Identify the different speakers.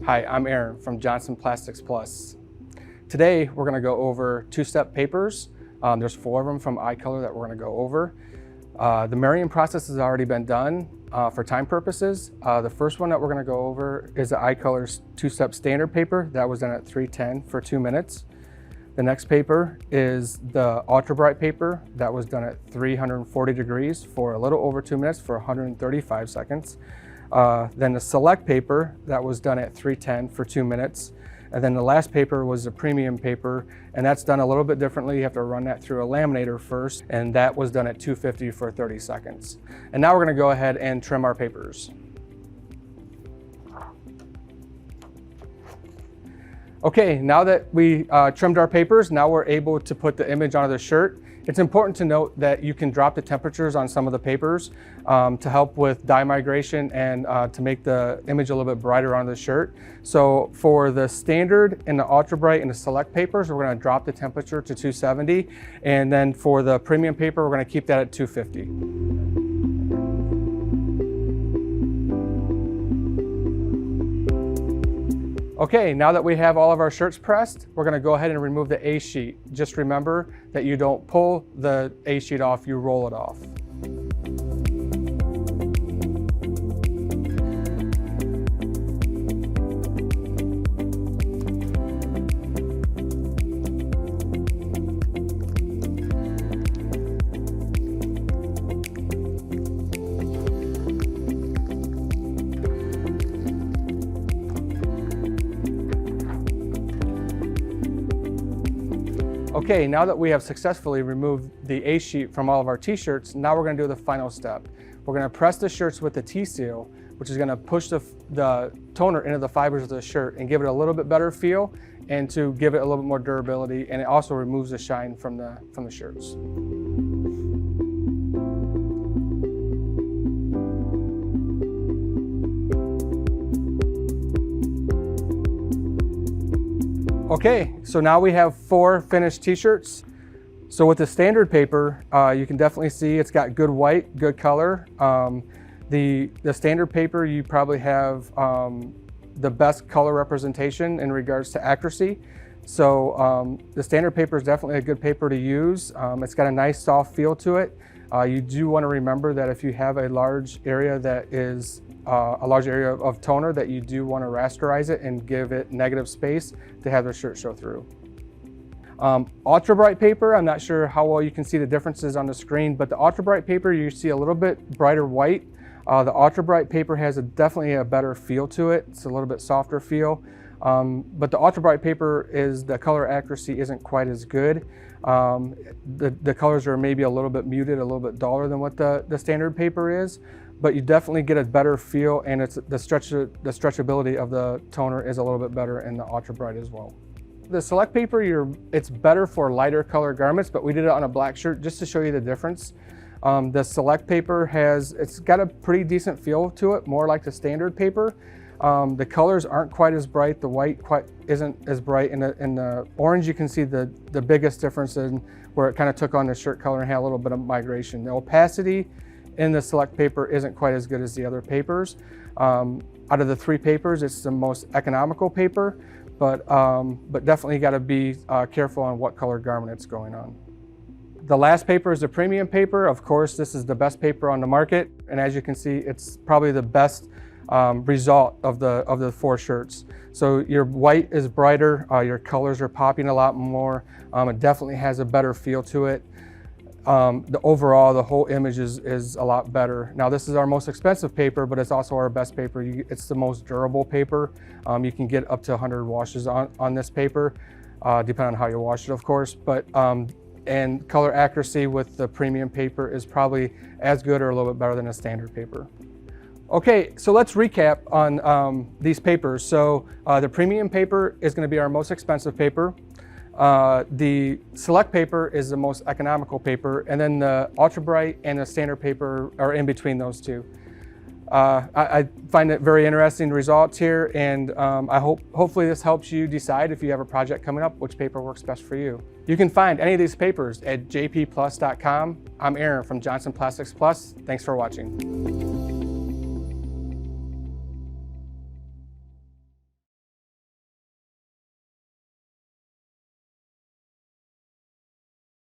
Speaker 1: Hi, I'm Aaron from Johnson Plastics Plus. Today we're going to go over two-step papers. There's 4 of them from iColor that we're going to go over. The marrying process has already been done for time purposes. The first one that we're going to go over is the iColor's two-step standard paper that was done at 310 for 2 minutes. The next paper is the Ultra Bright paper that was done at 340 degrees for a little over 2 minutes for 135 seconds. Then the Select paper that was done at 310 for 2 minutes. And then the last paper was the Premium paper, and that's done a little bit differently. You have to run that through a laminator first, and that was done at 250 for 30 seconds. And now we're going to go ahead and trim our papers. Okay, now that we trimmed our papers, now we're able to put the image onto the shirt. It's important to note that you can drop the temperatures on some of the papers to help with dye migration and to make the image a little bit brighter on the shirt. So for the standard and the Ultra Bright and the Select papers, we're going to drop the temperature to 270. And then for the Premium paper, we're going to keep that at 250. Okay, now that we have all of our shirts pressed, we're going to go ahead and remove the A sheet. Just remember that you don't pull the A sheet off, you roll it off. Okay, now that we have successfully removed the A sheet from all of our t-shirts, now we're going to do the final step. We're going to press the shirts with the T-Seal, which is going to push the toner into the fibers of the shirt and give it a little bit better feel and to give it a little bit more durability, and it also removes the shine from the shirts. Okay, so now we have 4 finished t-shirts. So with the standard paper, you can definitely see it's got good white, good color. The standard paper, you probably have the best color representation in regards to accuracy. So the standard paper is definitely a good paper to use. It's got a nice soft feel to it. You do want to remember that if you have a large area that is a large area of toner, that you do want to rasterize it and give it negative space to have the shirt show through. Ultra Bright paper, I'm not sure how well you can see the differences on the screen, but the Ultra Bright paper, you see a little bit brighter white. The Ultra Bright paper has definitely a better feel to it. It's a little bit softer feel. But the Ultra Bright paper the color accuracy isn't quite as good. The colors are maybe a little bit muted, a little bit duller than what the standard paper is, but you definitely get a better feel, and the stretchability of the toner is a little bit better in the Ultra Bright as well. The Select paper, it's better for lighter color garments, but we did it on a black shirt just to show you the difference. The Select paper it's got a pretty decent feel to it, more like the standard paper. The colors aren't quite as bright, the white isn't as bright, and the orange you can see the biggest difference in where it kind of took on the shirt color and had a little bit of migration. The opacity in the Select paper isn't quite as good as the other papers. Out of the 3 papers, it's the most economical paper, but definitely got to be careful on what color garment it's going on. The last paper is the Premium paper. Of course, this is the best paper on the market, and as you can see, it's probably the best result of the 4 shirts. So your white is brighter, your colors are popping a lot more. It definitely has a better feel to it. The whole image is a lot better. Now, this is our most expensive paper, but it's also our best paper. It's the most durable paper. You can get up to 100 washes on this paper, depending on how you wash it, of course. But and color accuracy with the Premium paper is probably as good or a little bit better than a standard paper. Okay, so let's recap on these papers. So the Premium paper is going to be our most expensive paper. The Select paper is the most economical paper, and then the Ultra Bright and the standard paper are in between those 2. I find it very interesting results here, and hopefully this helps you decide if you have a project coming up, which paper works best for you. You can find any of these papers at jpplus.com. I'm Aaron from Johnson Plastics Plus. Thanks for watching.